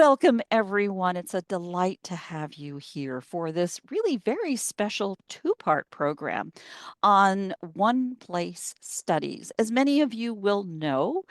Welcome, everyone. It's a delight to have you here for this really very special two-part program on one place studies. As many of you will know,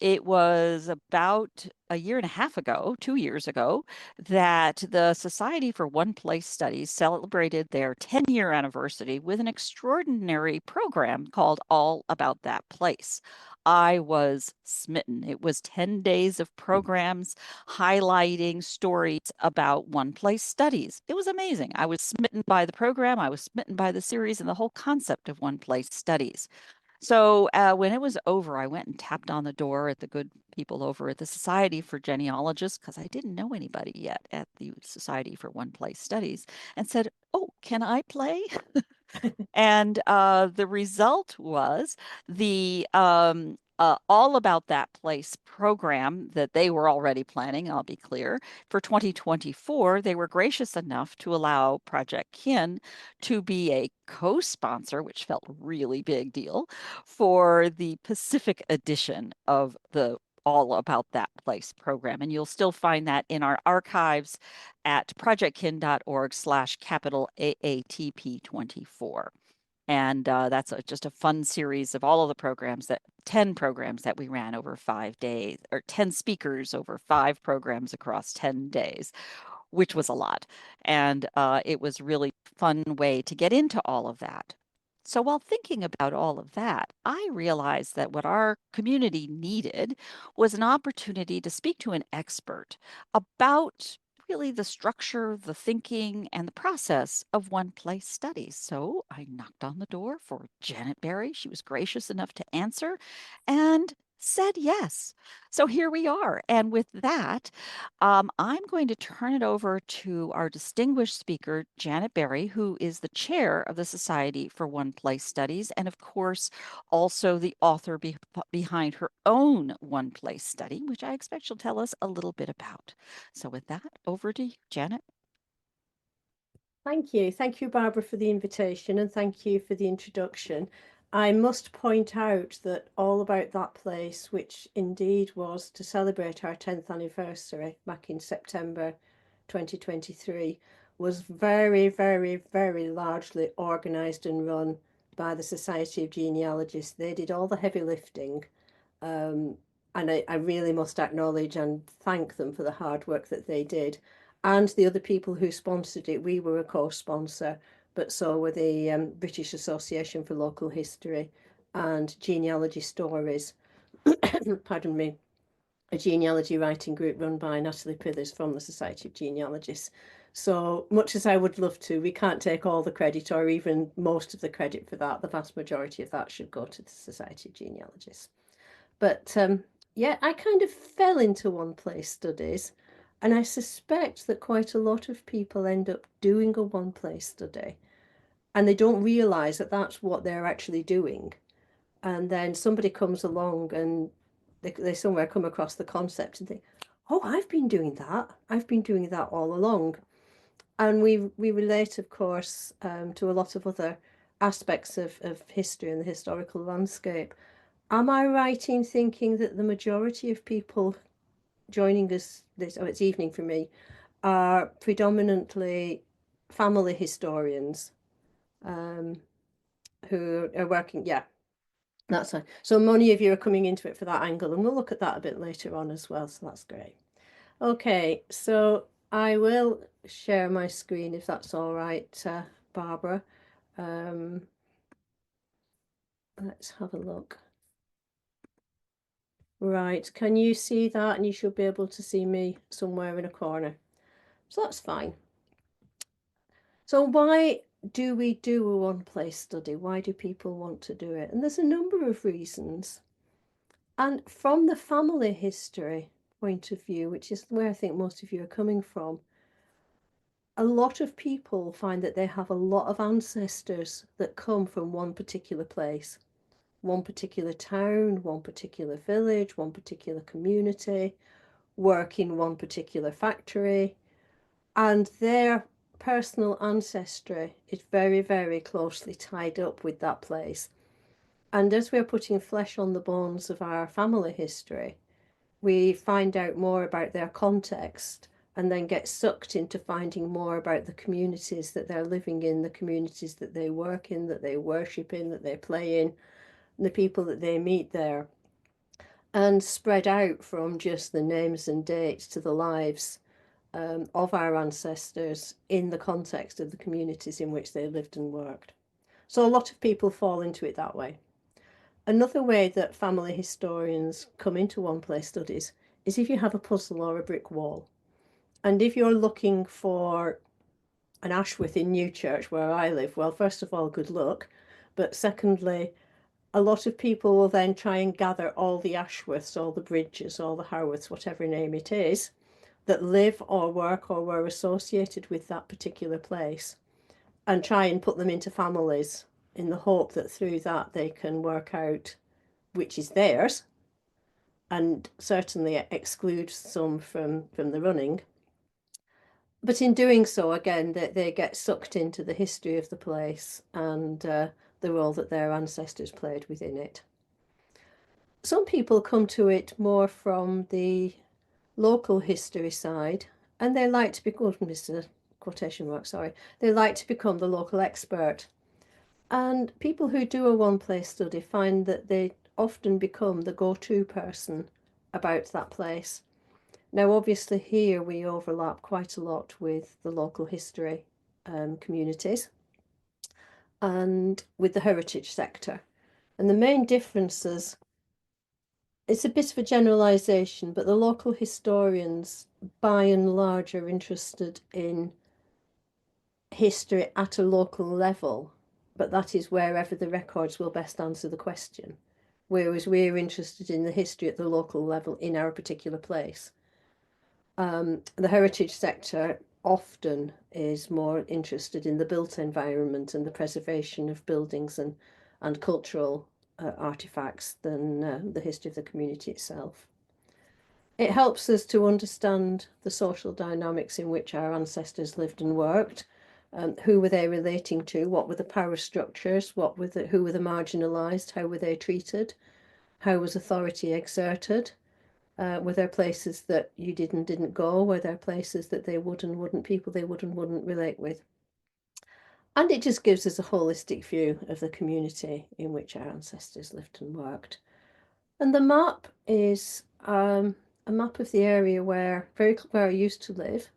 it was about a year and a half ago, 2 years ago, that the Society for One Place Studies celebrated their 10-year anniversary with an extraordinary program called All About That Place. I was smitten. It was 10 days of programs highlighting stories about one place studies. It was amazing. I was smitten by the program, I was smitten by the series and the whole concept of one place studies. So when it was over, I went and tapped on the door at the good people over at the Society for Genealogists, because I didn't know anybody yet at the Society for One Place Studies, and said, "Oh, can I play?" And the result was the All About That Place program that they were already planning, I'll be clear, for 2024. They were gracious enough to allow Project Kin to be a co-sponsor, which felt really big deal, for the Pacific edition of the All About That Place program. And you'll still find that in our archives at projectkin.org/capital AATP24. And that's just a fun series of all of the programs 10 programs that we ran over 5 days, or 10 speakers over 5 programs across 10 days, which was a lot. And it was really fun way to get into all of that. So while thinking about all of that, I realized that what our community needed was an opportunity to speak to an expert about really the structure, the thinking, and the process of one place studies. So I knocked on the door for Janet Barrie. She was gracious enough to answer and said yes. So here we are. And with that, I'm going to turn it over to our distinguished speaker, Janet Barrie, who is the chair of the Society for One Place Studies, and of course, also the author behind her own One Place study, which I expect she'll tell us a little bit about. So with that, over to you, Janet. Thank you. Thank you, Barbara, for the invitation, and thank you for the introduction. I must point out that All About That Place, which indeed was to celebrate our 10th anniversary back in September 2023, was very, very, very largely organised and run by the Society of Genealogists. They did all the heavy lifting. And I really must acknowledge and thank them for the hard work that they did. And the other people who sponsored it. We were a co-sponsor, but so were the British Association for Local History and Genealogy Stories, pardon me, a genealogy writing group run by Natalie Pithers from the Society of Genealogists. So much as I would love to, we can't take all the credit or even most of the credit for that. The vast majority of that should go to the Society of Genealogists. But yeah, I kind of fell into one place studies, and I suspect that quite a lot of people end up doing a one place study and they don't realize that that's what they're actually doing. And then somebody comes along and they somewhere come across the concept and think, oh, I've been doing that. I've been doing that all along. And we relate, of course, to a lot of other aspects of history and the historical landscape. Am I right in thinking that the majority of people joining us it's evening for me, are predominantly family historians um, who are working, yeah, that's fine. So many of you are coming into it for that angle, and we'll look at that a bit later on as well, so that's great. Okay, so I will share my screen if that's all right, Barbara. Um, let's have a look. Right, can you see that? And you should be able to see me somewhere in a corner. So that's fine. So why do we do a one-place study? Why do people want to do it? And there's a number of reasons. And from the family history point of view, which is where I think most of you are coming from, a lot of people find that they have a lot of ancestors that come from one particular place, one particular town, one particular village, one particular community, work in one particular factory, and their personal ancestry is very, very closely tied up with that place. And as we're putting flesh on the bones of our family history, we find out more about their context and then get sucked into finding more about the communities that they're living in, the communities that they work in, that they worship in, that they play in, and the people that they meet there, and spread out from just the names and dates to the lives of our ancestors in the context of the communities in which they lived and worked. So a lot of people fall into it that way. Another way that family historians come into one place studies is if you have a puzzle or a brick wall. And if you're looking for an Ashworth in Newchurch, where I live, well, first of all, good luck. But secondly, a lot of people will then try and gather all the Ashworths, all the Bridges, all the Howarths, whatever name it is, that live or work or were associated with that particular place, and try and put them into families in the hope that through that they can work out which is theirs and certainly exclude some from the running. But in doing so, again, they get sucked into the history of the place and the role that their ancestors played within it. Some people come to it more from the local history side, and they like to become, Mr. Quotation mark, sorry, they like to become the local expert. And people who do a one place study find that they often become the go to person about that place. Now, obviously, here we overlap quite a lot with the local history communities and with the heritage sector. And the main differences, it's a bit of a generalisation, but the local historians, by and large, are interested in history at a local level, but that is wherever the records will best answer the question. Whereas we're interested in the history at the local level in our particular place. The heritage sector often is more interested in the built environment and the preservation of buildings and cultural artifacts than the history of the community itself. It helps us to understand the social dynamics in which our ancestors lived and worked. Who were they relating to? What were the power structures? Who were the marginalised? How were they treated? How was authority exerted? Were there places that you did and didn't go? Were there places that they would and wouldn't, people they would and wouldn't relate with? And it just gives us a holistic view of the community in which our ancestors lived and worked. And the map is a map of the area where I used to live.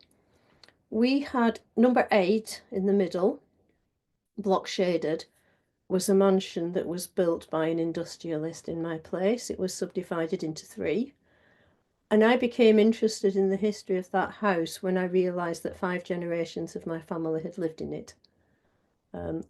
We had number 8 in the middle, block shaded, was a mansion that was built by an industrialist in my place. It was subdivided into 3. And I became interested in the history of that house when I realised that 5 generations of my family had lived in it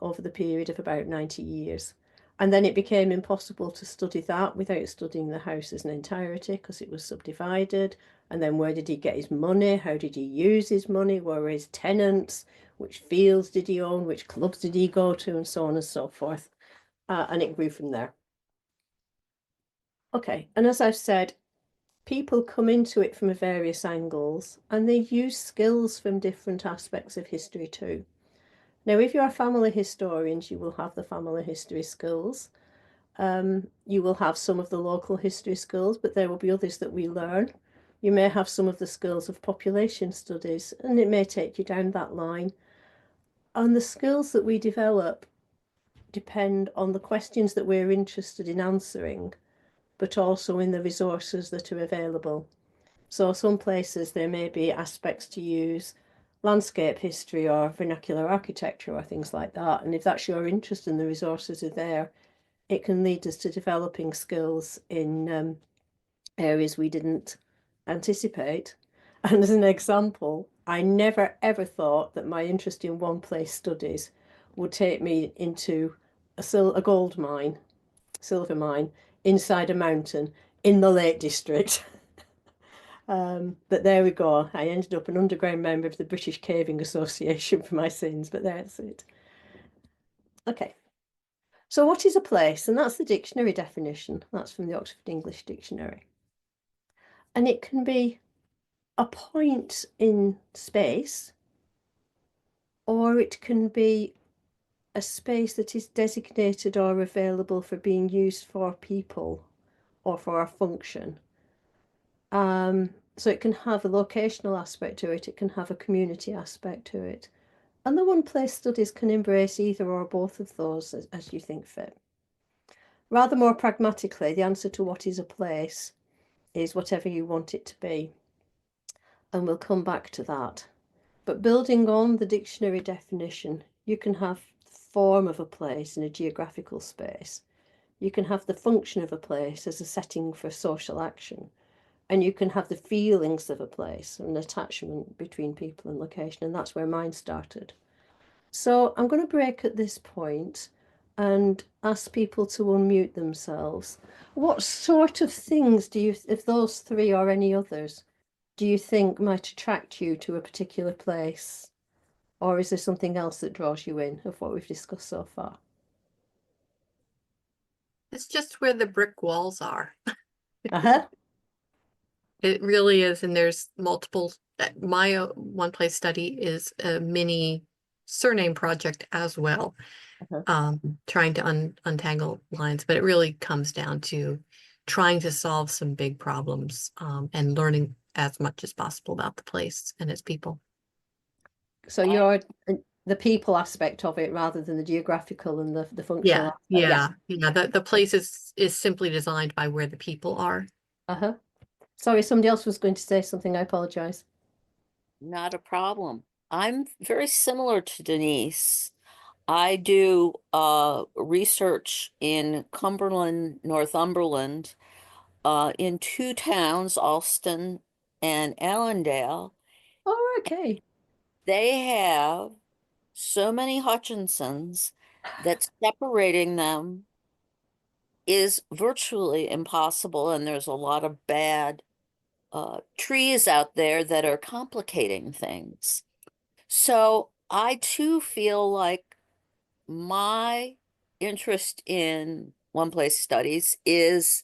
over the period of about 90 years. And then it became impossible to study that without studying the house as an entirety because it was subdivided. And then where did he get his money? How did he use his money? Where were his tenants? Which fields did he own? Which clubs did he go to? And so on and so forth. And it grew from there. Okay, and as I've said, people come into it from various angles and they use skills from different aspects of history too. Now, if you're family historians, you will have the family history skills. You will have some of the local history skills, but there will be others that we learn. You may have some of the skills of population studies, and it may take you down that line. And the skills that we develop depend on the questions that we're interested in answering, but also in the resources that are available. So some places there may be aspects to use landscape history or vernacular architecture or things like that. And if that's your interest and the resources are there, it can lead us to developing skills in areas we didn't anticipate. And as an example, I never ever thought that my interest in one place studies would take me into a gold mine, silver mine, inside a mountain in the Lake District. But there we go. I ended up an underground member of the British Caving Association for my sins, but that's it. Okay. So what is a place? And that's the dictionary definition. That's from the Oxford English Dictionary. And it can be a point in space, or it can be a space that is designated or available for being used for people or for a function. So it can have a locational aspect to it, it can have a community aspect to it. And the one place studies can embrace either or both of those as you think fit. Rather more pragmatically, the answer to what is a place is whatever you want it to be. And we'll come back to that. But building on the dictionary definition, you can have the form of a place in a geographical space. You can have the function of a place as a setting for social action. And you can have the feelings of a place, an attachment between people and location. And that's where mine started. So I'm going to break at this point and ask people to unmute themselves. What sort of things do you, if those three or any others, do you think might attract you to a particular place? Or is there something else that draws you in of what we've discussed so far? It's just where the brick walls are. Uh-huh. It really is. And there's multiple, my one place study is a mini surname project as well, Uh-huh. trying to untangle lines, but it really comes down to trying to solve some big problems, and learning as much as possible about the place and its people. So you're the people aspect of it rather than the geographical and the functional Yeah, aspect. Yeah. yeah, yeah. The place is simply designed by where the people are. Uh-huh. Sorry, somebody else was going to say something. I apologize. Not a problem. I'm very similar to Denise. I do research in Cumberland, Northumberland, in two towns, Alston and Allendale. Oh, okay. They have so many Hutchinsons that separating them is virtually impossible, and there's a lot of bad trees out there that are complicating things. So I too feel like my interest in one place studies is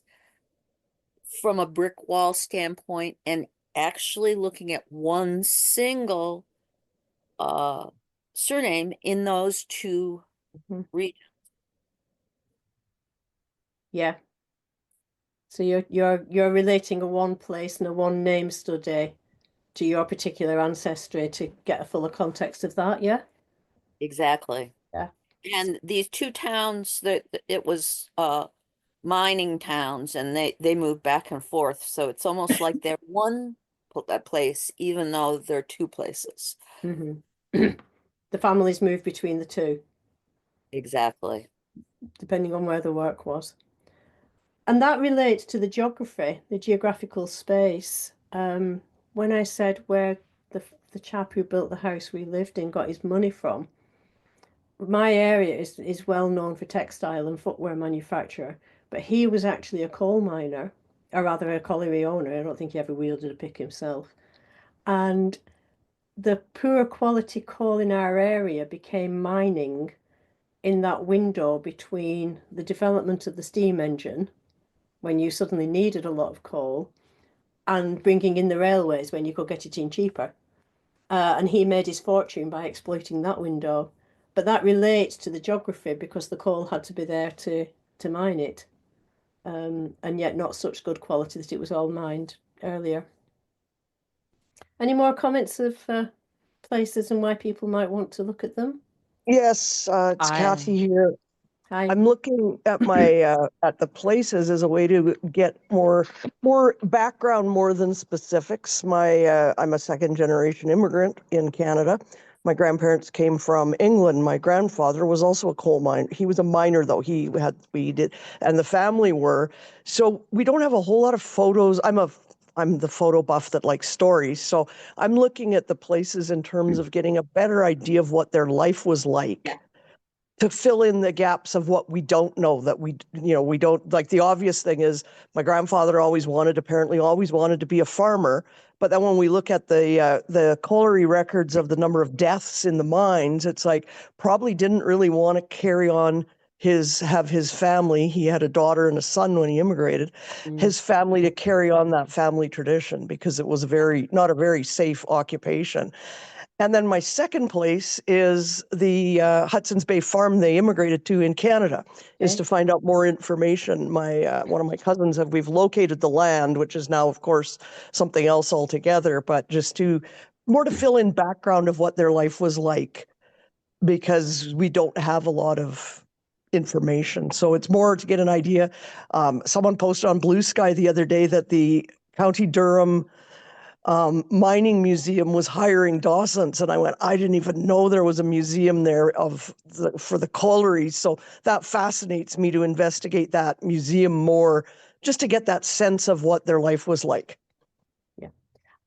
from a brick wall standpoint and actually looking at one single uh, surname in those two Mhm. regions. Yeah. So you're relating a one place and a one name study to your particular ancestry to get a fuller context of that, yeah? Exactly. Yeah. And these two towns that it was mining towns, and they move back and forth, so it's almost like they're one place even though they're two places. Hmm. The families move between the two, Exactly. depending on where the work was. And that relates to the geography, the geographical space. When I said where the chap who built the house we lived in got his money from, my area is well known for textile and footwear manufacture, but he was actually a coal miner, or rather a colliery owner. I don't think he ever wielded a pick himself. And the poor quality coal in our area became mining in that window between the development of the steam engine, when you suddenly needed a lot of coal, and bringing in the railways when you could get it in cheaper. And he made his fortune by exploiting that window. But that relates to the geography because the coal had to be there to mine it, and yet not such good quality that it was all mined earlier. Any more comments of places and why people might want to look at them? Yes, it's I Kathy here. Hi. I'm looking at my at the places as a way to get more background more than specifics. I'm a second generation immigrant in Canada. My grandparents came from England. My grandfather was also a coal miner. He was a miner though. We did, and the family were. So we don't have a whole lot of photos. I'm the photo buff that likes stories. So I'm looking at the places in terms of getting a better idea of what their life was like to fill in the gaps of what we don't know that we don't like. The obvious thing is my grandfather apparently always wanted to be a farmer, but then when we look at the colliery records of the number of deaths in the mines, it's like probably didn't really want to carry on his family. He had a daughter and a son when he immigrated, his family to carry on that family tradition because it was not a very safe occupation. And then my second place is the Hudson's Bay farm they immigrated to in Canada, is Okay. to find out more information. One of my cousins we've located the land, which is now, of course, something else altogether, but just to fill in background of what their life was like, because we don't have a lot of information. So it's more to get an idea. Someone posted on Blue Sky the other day that the County Durham mining museum was hiring docents, and I went, I didn't even know there was a museum there for the collieries. So that fascinates me to investigate that museum more, just to get that sense of what their life was like. Yeah.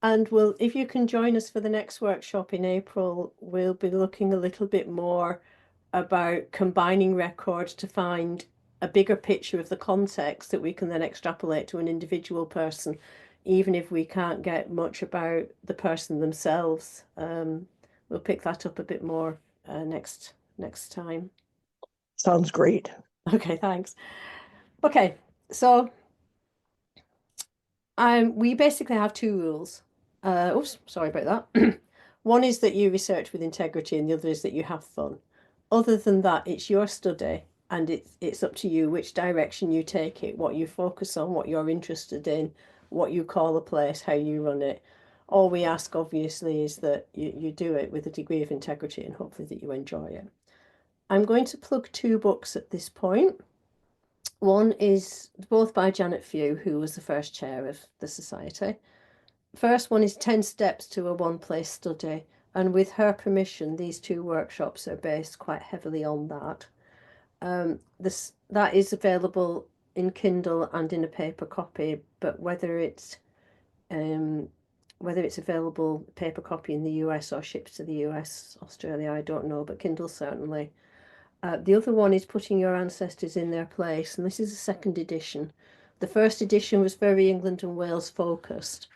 And if you can join us for the next workshop in April, we'll be looking a little bit more about combining records to find a bigger picture of the context that we can then extrapolate to an individual person, even if we can't get much about the person themselves. We'll pick that up a bit more next time. Sounds great. Okay, thanks. Okay, so we basically have two rules. Oops, sorry about that. One is that you research with integrity, and the other is that you have fun. Other than that, it's your study, and it's up to you which direction you take it, what you focus on, what you're interested in, what you call a place, how you run it. All we ask, obviously, is that you do it with a degree of integrity and hopefully that you enjoy it. I'm going to plug two books at this point. One is both by Janet Few, who was the first chair of the Society. First one is 10 Steps to a One Place Study, and with her permission, these two workshops are based quite heavily on that. That is available in Kindle and in a paper copy, but whether it's available paper copy in the US or shipped to the US, Australia, I don't know, but Kindle certainly. The other one is Putting Your Ancestors in Their Place, and this is a second edition. The first edition was very England and Wales focused,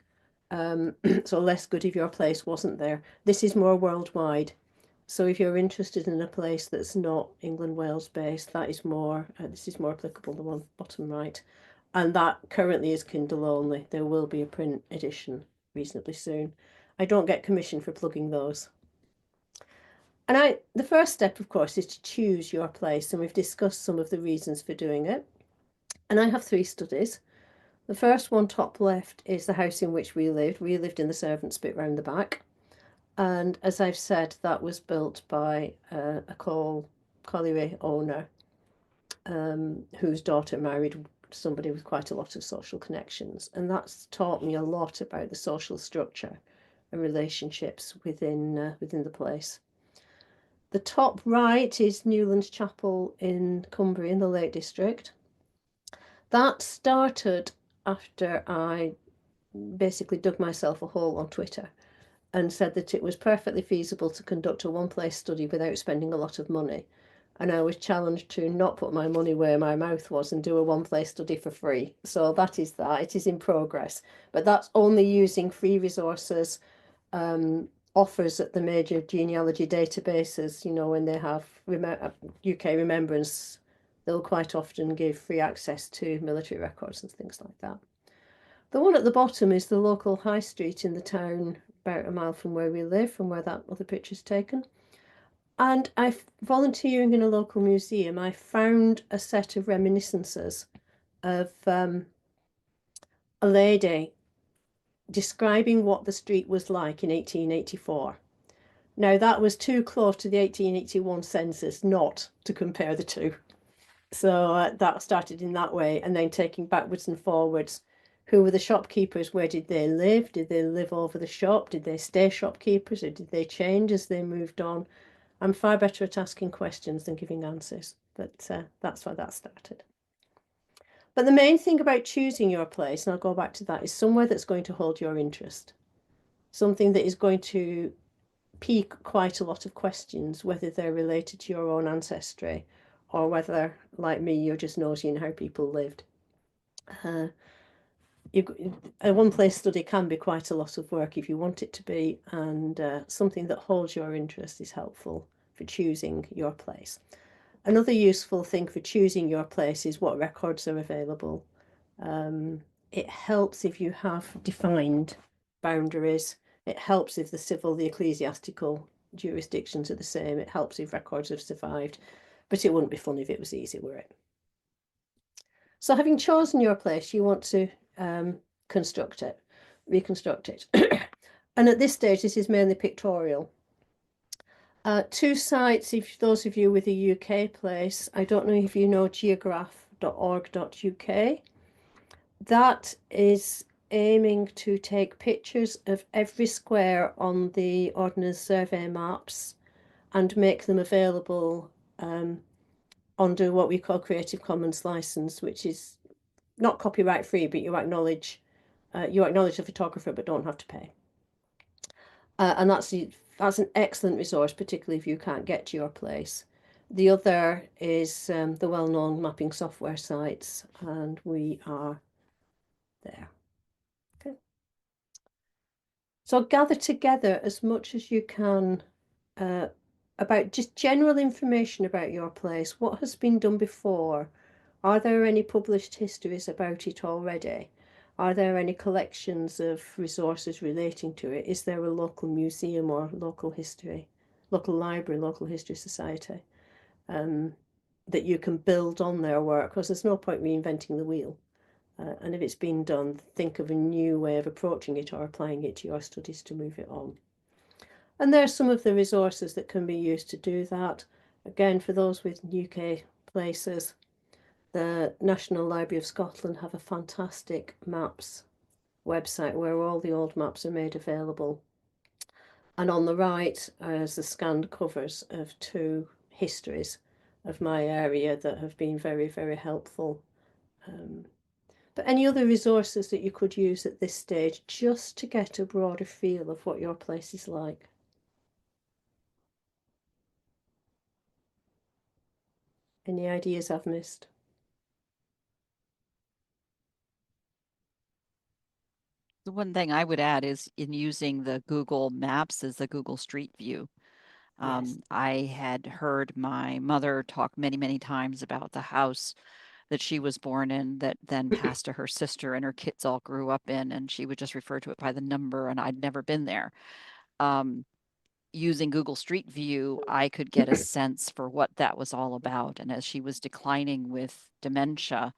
so less good if your place wasn't there. This is more worldwide. So if you're interested in a place that's not England, Wales based, this is more applicable, the one bottom right. And that currently is Kindle only. There will be a print edition reasonably soon. I don't get commission for plugging those. And the first step, of course, is to choose your place, and we've discussed some of the reasons for doing it. And I have 3 studies. The first one, top left, is the house in which we lived. We lived in the servants' bit round the back. And as I've said, that was built by a colliery owner whose daughter married somebody with quite a lot of social connections. And that's taught me a lot about the social structure and relationships within the place. The top right is Newlands Chapel in Cumbria in the Lake District. That started after I basically dug myself a hole on Twitter and said that it was perfectly feasible to conduct a one-place study without spending a lot of money. And I was challenged to not put my money where my mouth was and do a one-place study for free. So that is that. It is in progress. But that's only using free resources, offers at the major genealogy databases. You know, when they have UK Remembrance, they'll quite often give free access to military records and things like that. The one at the bottom is the local high street in the town, about a mile from where we live, from where that other picture's taken. And volunteering in a local museum, I found a set of reminiscences of a lady describing what the street was like in 1884. Now, that was too close to the 1881 census not to compare the two. So that started in that way, and then taking backwards and forwards. Who were the shopkeepers? Where did they live? Did they live over the shop? Did they stay shopkeepers, or did they change as they moved on? I'm far better at asking questions than giving answers, but that's why that started. But the main thing about choosing your place, and I'll go back to that, is somewhere that's going to hold your interest. Something that is going to pique quite a lot of questions, whether they're related to your own ancestry or whether, like me, you're just noticing how people lived. A one-place study can be quite a lot of work if you want it to be, and something that holds your interest is helpful for choosing your place. Another useful thing for choosing your place is what records are available. It helps if you have defined boundaries. It helps if the civil, the ecclesiastical jurisdictions are the same. It helps if records have survived, but it wouldn't be fun if it was easy, would it? So having chosen your place, you want to reconstruct it. And at this stage, this is mainly pictorial. Two sites, if those of you with a UK place, I don't know if you know geograph.org.uk. That is aiming to take pictures of every square on the Ordnance Survey maps and make them available under what we call Creative Commons license, which is not copyright free, but you acknowledge the photographer but don't have to pay. And that's an excellent resource, particularly if you can't get to your place. The other is the well-known mapping software sites, and we are there. Okay. So gather together as much as you can about just general information about your place. What has been done before? Are there any published histories about it already? Are there any collections of resources relating to it? Is there a local museum or local history, local library, local history society that you can build on their work? Because there's no point reinventing the wheel. And if it's been done, think of a new way of approaching it or applying it to your studies to move it on. And there's some of the resources that can be used to do that. Again, for those with UK places, the National Library of Scotland have a fantastic maps website where all the old maps are made available. And on the right is the scanned covers of two histories of my area that have been very, very helpful. But any other resources that you could use at this stage just to get a broader feel of what your place is like? Any ideas I've missed? The one thing I would add is in using the Google Maps as the Google Street View. Yes. I had heard my mother talk many, many times about the house that she was born in that then passed to her sister and her kids all grew up in, and she would just refer to it by the number, and I'd never been there. Using Google Street View, I could get a sense for what that was all about. And as she was declining with dementia,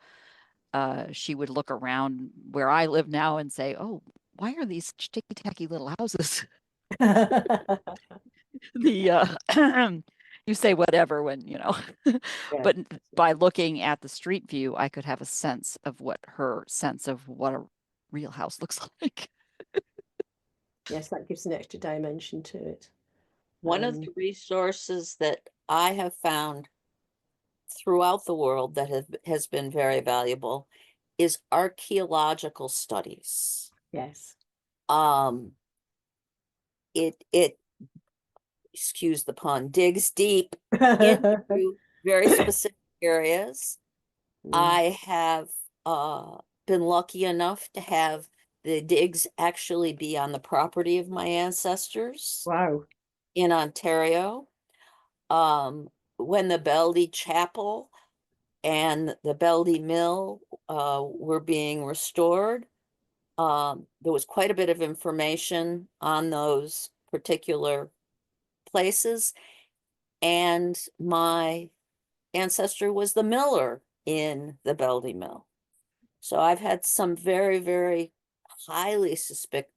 she would look around where I live now and say, "Oh, why are these ticky tacky little houses?" the You say whatever when Yeah. but by looking at the street view, I could have a sense of what her sense of what a real house looks like. Yes, that gives an extra dimension to it. One of the resources that I have found throughout the world that has been very valuable is archaeological studies. Yes. Um, it excuse the pun, digs deep into very specific areas. I have been lucky enough to have the digs actually be on the property of my ancestors Wow. in Ontario. When the Beldie Chapel and the Beldie Mill were being restored, there was quite a bit of information on those particular places. And my ancestor was the miller in the Beldie Mill. So I've had some very, very highly specific,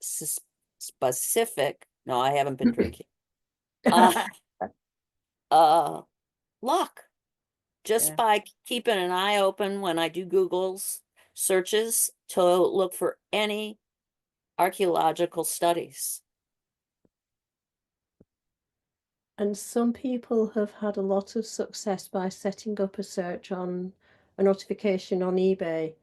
no, I haven't been drinking, uh, luck just Yeah. by keeping an eye open when I do Google's searches to look for any archaeological studies. And some people have had a lot of success by setting up a search on a notification on eBay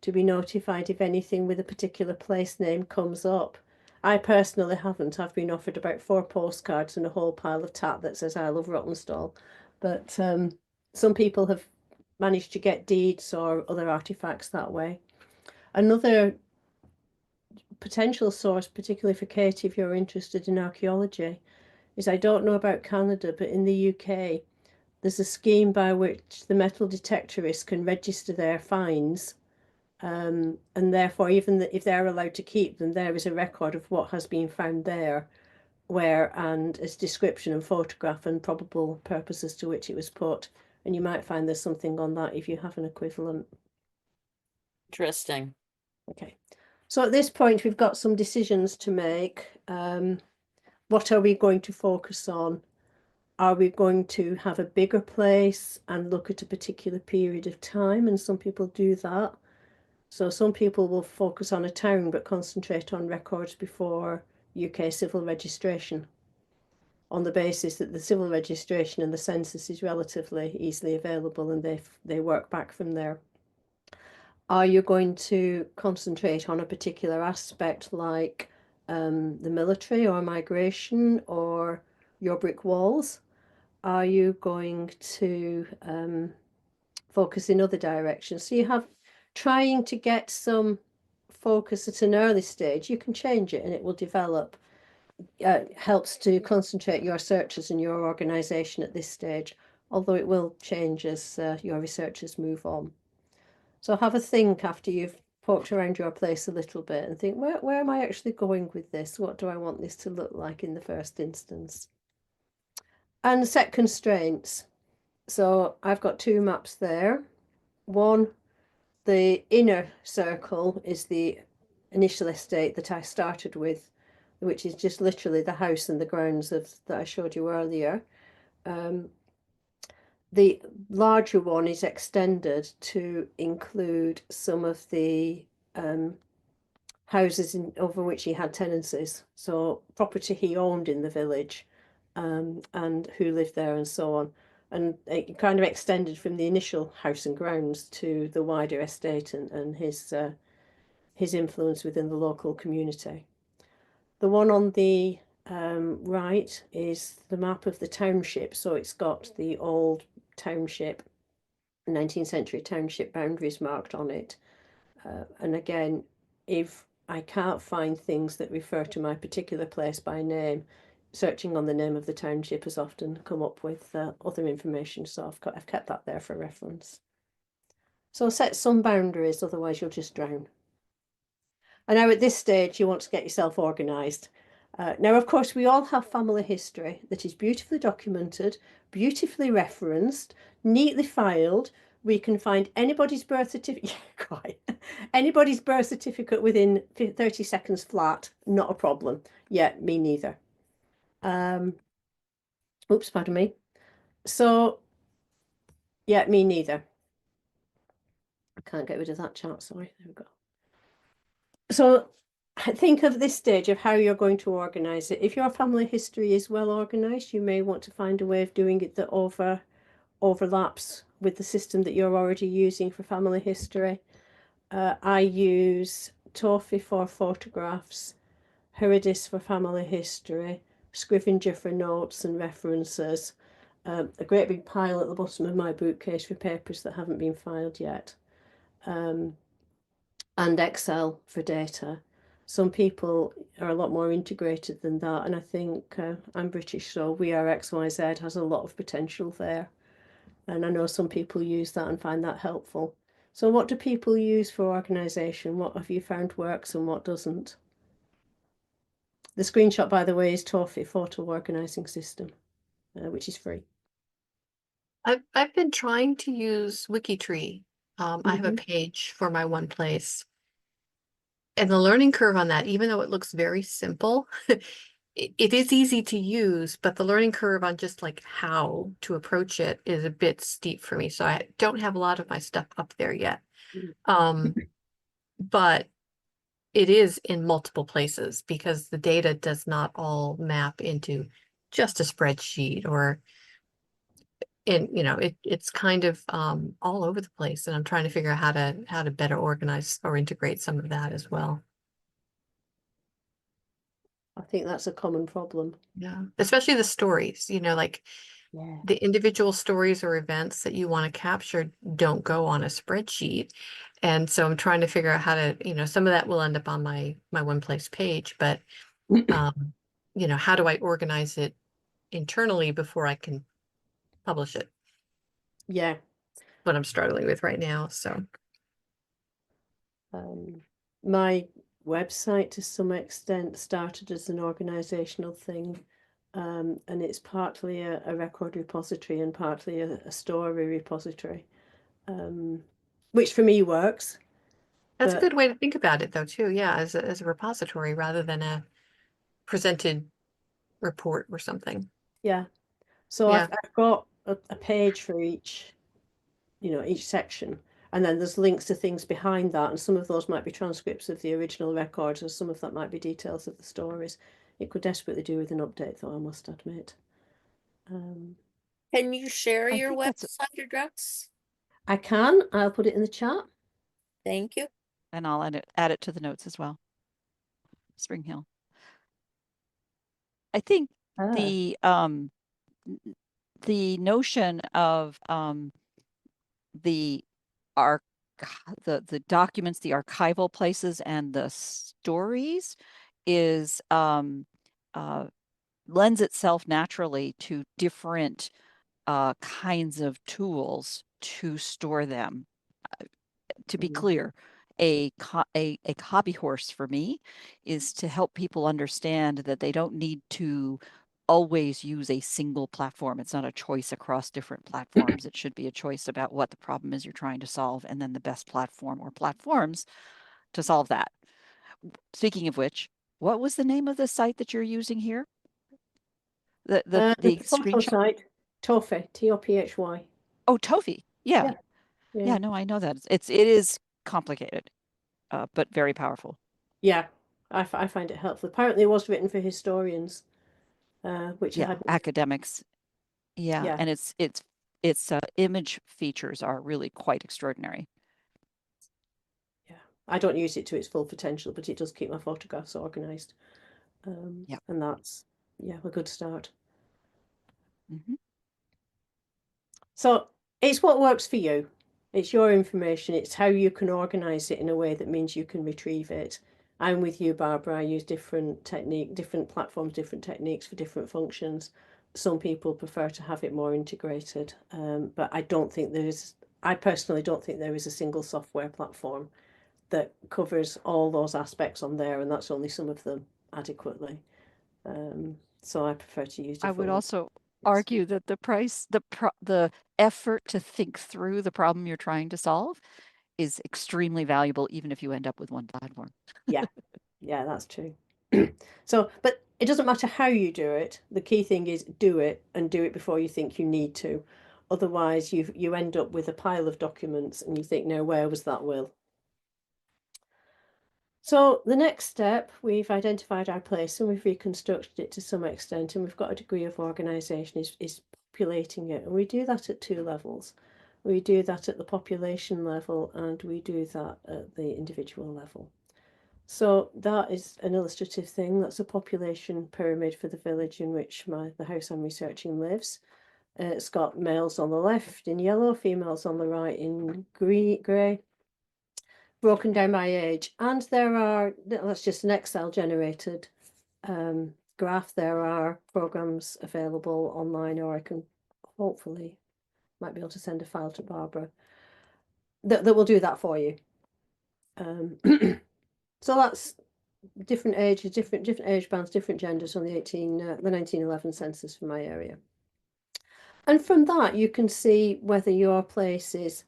to be notified if anything with a particular place name comes up. I personally haven't. I've been offered about 4 postcards and a whole pile of tat that says I love Rottenstall. But some people have managed to get deeds or other artifacts that way. Another potential source, particularly for Katie, if you're interested in archaeology, is I don't know about Canada, but in the UK, there's a scheme by which the metal detectorists can register their finds, and therefore even if they're allowed to keep them, there is a record of what has been found there, where, and its description and photograph and probable purposes to which it was put. And you might find there's something on that if you have an equivalent. Interesting. Okay. So at this point, we've got some decisions to make. What are we going to focus on? Are we going to have a bigger place and look at a particular period of time? And some people do that. So some people will focus on a town but concentrate on records before UK civil registration, on the basis that the civil registration and the census is relatively easily available, and they work back from there. Are you going to concentrate on a particular aspect like the military or migration or your brick walls? Are you going to focus in other directions? So you have trying to get some focus at an early stage. You can change it and it will develop. Helps to concentrate your searches and your organisation at this stage, although it will change as your researchers move on. So have a think after you've poked around your place a little bit and think, where am I actually going with this? What do I want this to look like in the first instance? And set constraints. So I've got two maps there. One, the inner circle is the initial estate that I started with, which is just literally the house and the grounds that I showed you earlier. The larger one is extended to include some of the houses over which he had tenancies, so property he owned in the village, and who lived there and so on. And it kind of extended from the initial house and grounds to the wider estate and his influence within the local community. The one on the right is the map of the township, so it's got the old township, 19th century township boundaries marked on it. And again, if I can't find things that refer to my particular place by name, searching on the name of the township has often come up with other information, so I've kept that there for reference. So set some boundaries, otherwise you'll just drown. And now at this stage, you want to get yourself organised. Now, of course, we all have family history that is beautifully documented, beautifully referenced, neatly filed. We can find anybody's birth certificate, anybody's birth certificate within 30 seconds flat, not a problem. Yeah, me neither. Oops, pardon me. So, yeah, me neither. I can't get rid of that chart, sorry. There we go. So think of this stage of how you're going to organise it. If your family history is well organised, you may want to find a way of doing it that overlaps with the system that you're already using for family history. I use Toffee for photographs, Herodis for family history, Scrivenger for notes and references, a great big pile at the bottom of my bookcase for papers that haven't been filed yet. And Excel for data. Some people are a lot more integrated than that, and I think I'm British, so We Are XYZ has a lot of potential there. And I know some people use that and find that helpful. So what do people use for organisation? What have you found works and what doesn't? The screenshot, by the way, is Toffee Photo Organising System, which is free. I've been trying to use WikiTree. I have a Mhm. page for my one place. And the learning curve on that, even though it looks very simple, it is easy to use, but the learning curve on just like how to approach it is a bit steep for me. So I don't have a lot of my stuff up there yet. But it is in multiple places because the data does not all map into just a spreadsheet or it's kind of all over the place, and I'm trying to figure out how to better organize or integrate some of that as well. I think that's a common problem. Yeah, especially the stories, like Yeah. the individual stories or events that you want to capture don't go on a spreadsheet. And so I'm trying to figure out how to, some of that will end up on my one place page, but how do I organize it internally before I can publish it? Yeah. what I'm struggling with right now. So My website to some extent started as an organizational thing. And it's partly a record repository and partly a story repository, which for me works. that's a But good way to think about it, though, too. Yeah, as a repository rather than a presented report or something. yeah, so Yeah. I've got a page for each, each section, and then there's links to things behind that, and some of those might be transcripts of the original records, or some of that might be details of the stories. It could desperately do with an update, though, I must admit. Can you share I your think that's, website address? I can. I'll put it in the chat. Thank you. and I'll add it to the notes as well. Spring Hill. I think Ah. the notion of the arch the documents, the archival places, and the stories is lends itself naturally to different kinds of tools to store them. To be clear, a hobby horse for me is to help people understand that they don't need to always use a single platform. It's not a choice across different platforms. It should be a choice about what the problem is you're trying to solve, and then the best platform or platforms to solve that. Speaking of which, what was the name of the site that you're using here? The The photo screenshot? site, Tophy, Tophy. Oh, Tofi. Yeah. Yeah, yeah, Yeah, no, I know that. It is complicated, but very powerful. yeah. I find it helpful. Apparently, it was written for historians, which I Yeah, had. academics. Yeah, Yeah, and its image features are really quite extraordinary. yeah. I don't use it to its full potential, but it does keep my photographs organized, Yeah. and that's a good start. Hmm. So it's what works for you. It's your information. It's how you can organize it in a way that means you can retrieve it. I'm with you, Barbara. I use different platforms, different techniques for different functions. Some people prefer to have it more integrated, but I personally don't think there is a single software platform that covers all those aspects on there, and that's only some of them adequately. So I prefer to use I would different ones. also argue that the effort to think through the problem you're trying to solve is extremely valuable, even if you end up with one platform. Yeah, yeah, that's true. So, but it doesn't matter how you do it. The key thing is do it and do it before you think you need to. Otherwise, you end up with a pile of documents and you think, no, where was that will? So the next step, we've identified our place and we've reconstructed it to some extent, and we've got a degree of organisation is populating it. And we do that at two levels. We do that at the population level and we do that at the individual level. So that is an illustrative thing. That's a population pyramid for the village in which the house I'm researching lives. It's got males on the left in yellow, females on the right in grey, broken down by age. And that's just an Excel generated graph. There are programs available online, or I can hopefully might be able to send a file to Barbara that will do that for you. So that's different ages, different age bands, different genders on the 1911 census for my area. And from that, you can see whether your place is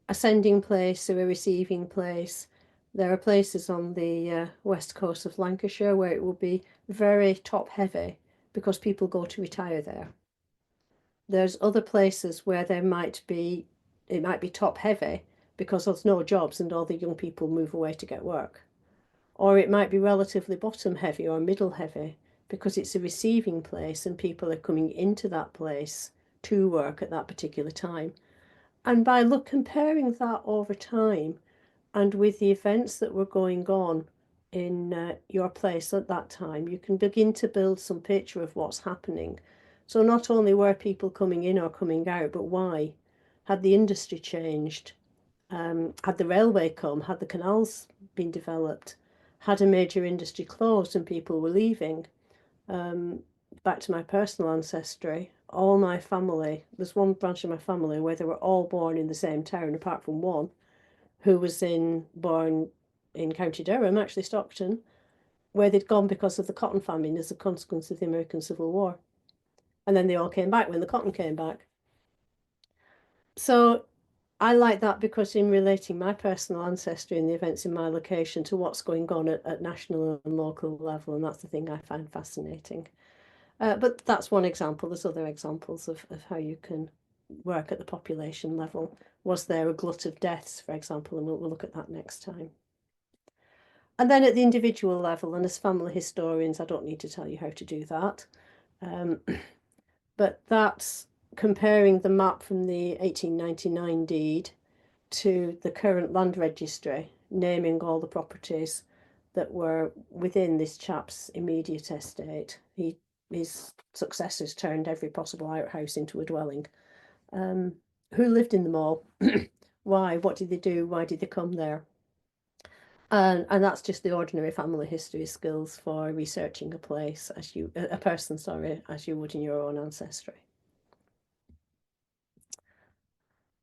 a sending place or a receiving place. There are places on the west coast of Lancashire where it will be very top heavy because people go to retire there. There's other places where it might be top heavy because there's no jobs and all the young people move away to get work. Or it might be relatively bottom heavy or middle heavy because it's a receiving place and people are coming into that place to work at that particular time. And by comparing that over time and with the events that were going on in your place at that time, you can begin to build some picture of what's happening. So not only were people coming in or coming out, but why? Had the industry changed? Had the railway come? Had the canals been developed? Had a major industry closed and people were leaving? Back to my personal ancestry, all my family, there's one branch of my family where they were all born in the same town, apart from one who was born in County Durham, actually Stockton, where they'd gone because of the cotton famine as a consequence of the American Civil War. And then they all came back when the cotton came back. So I like that because in relating my personal ancestry and the events in my location to what's going on at national and local level, and that's the thing I find fascinating. But that's one example. There's other examples of how you can work at the population level. Was there a glut of deaths, for example? And we'll look at that next time. And then at the individual level, and as family historians, I don't need to tell you how to do that. But that's comparing the map from the 1899 deed to the current land registry, naming all the properties that were within this chap's immediate estate. His successors turned every possible outhouse into a dwelling. Who lived in them all? Why? What did they do? Why did they come there? And that's just the ordinary family history skills for researching a place a person, sorry, as you would in your own ancestry.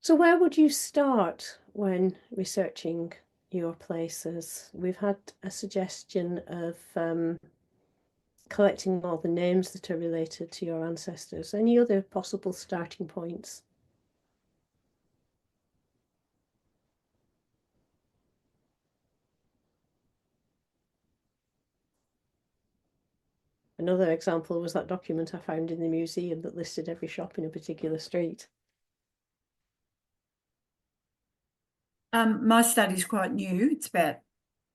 So where would you start when researching your places? We've had a suggestion of collecting all the names that are related to your ancestors. Any other possible starting points? Another example was that document I found in the museum that listed every shop in a particular street. My study's quite new. It's about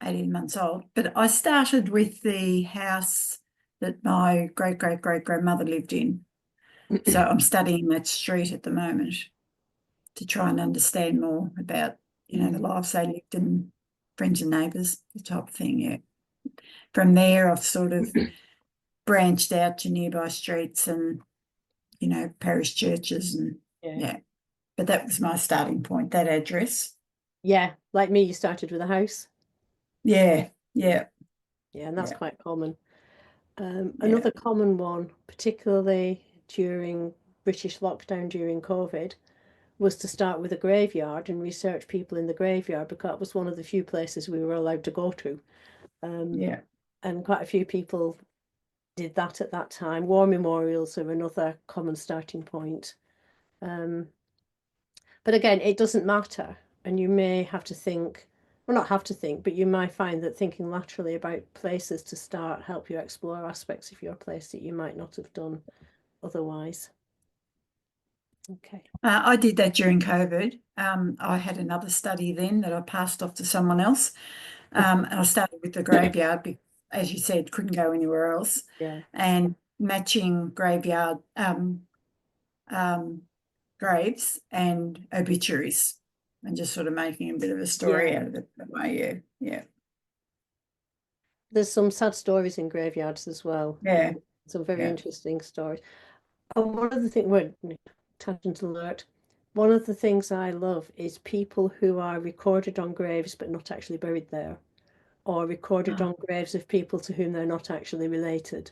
18 months old, but I started with the house that my great-great-great-grandmother lived in. So I'm studying that street at the moment to try and understand more about, the lives they lived and friends and neighbours, the type of thing, yeah. From there, I've sort of branched out to nearby streets and, parish churches and, yeah. But that was my starting point, that address. Yeah, like me, you started with a house. Yeah. Yeah, and that's quite common. Another common one, particularly during British lockdown during COVID, was to start with a graveyard and research people in the graveyard because it was one of the few places we were allowed to go to. And quite a few people did that at that time. War memorials are another common starting point. But again, it doesn't matter. And you may have to think, well, not have to think, but you might find that thinking laterally about places to start help you explore aspects of your place that you might not have done otherwise. Okay. I did that during COVID. I had another study then that I passed off to someone else. And I started with the graveyard because, as you said, couldn't go anywhere else. Yeah. And matching graveyard graves and obituaries and just sort of making a bit of a story out of it that way. Yeah. There's some sad stories in graveyards as well. Yeah. Some very interesting stories. And one of the things, tangent alert, one of the things I love is people who are recorded on graves but not actually buried there, or recorded on graves of people to whom they're not actually related.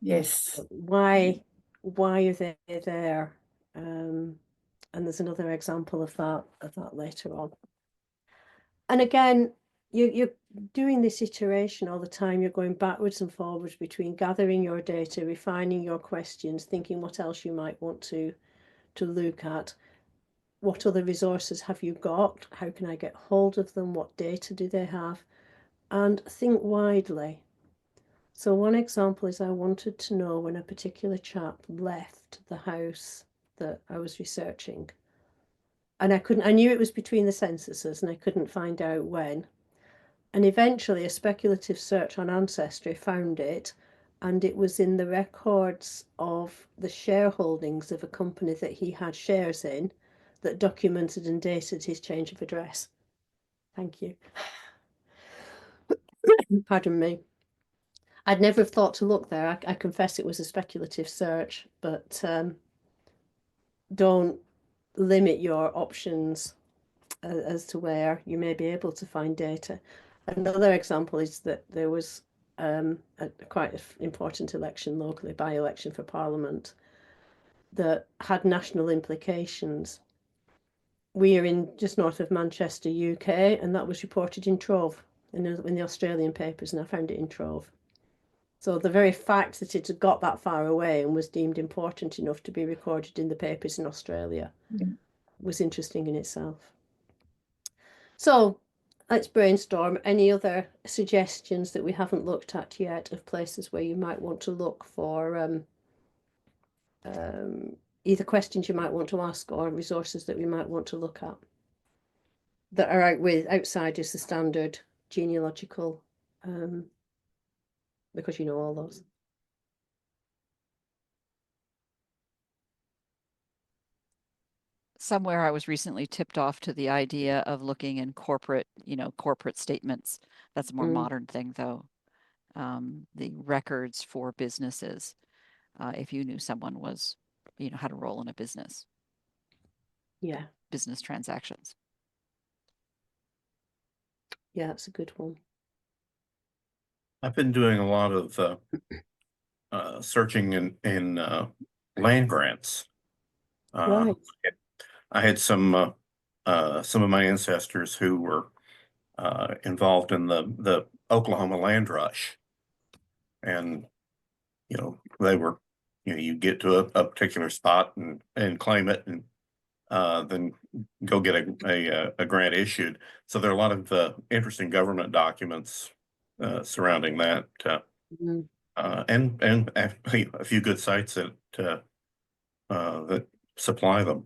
Yes. Why are they there? And there's another example of that later on. And again, you're doing this iteration all the time. You're going backwards and forwards between gathering your data, refining your questions, thinking what else you might want to look at. What other resources have you got? How can I get hold of them? What data do they have? And think widely. So one example is I wanted to know when a particular chap left the house that I was researching. And I knew it was between the censuses and I couldn't find out when. And eventually a speculative search on Ancestry found it, and it was in the records of the shareholdings of a company that he had shares in that documented and dated his change of address. Thank you. Pardon me. I'd never have thought to look there. I confess it was a speculative search, but don't limit your options as to where you may be able to find data. Another example is that there was a quite important election locally, by-election for Parliament. that had national implications. We are in just north of Manchester, UK, and that was reported in Trove in the Australian papers, and I found it in Trove. So the very fact that it had got that far away and was deemed important enough to be recorded in the papers in Australia was interesting in itself. So let's brainstorm any other suggestions that we haven't looked at yet of places where you might want to look for either questions you might want to ask or resources that we might want to look at that are outside just the standard genealogical, because you know all those. Somewhere I was recently tipped off to the idea of looking in corporate, corporate statements. That's a more modern thing, though. The records for businesses, if you knew someone was, had a role in a business, Yeah, business transactions. yeah, that's a good one. I've been doing a lot of searching in land grants. Right. I had some of my ancestors who were involved in the Oklahoma land rush, and they were, you get to a particular spot and claim it, and then go get a grant issued. So there are a lot of interesting government documents surrounding that. And actually a few good sites that supply them.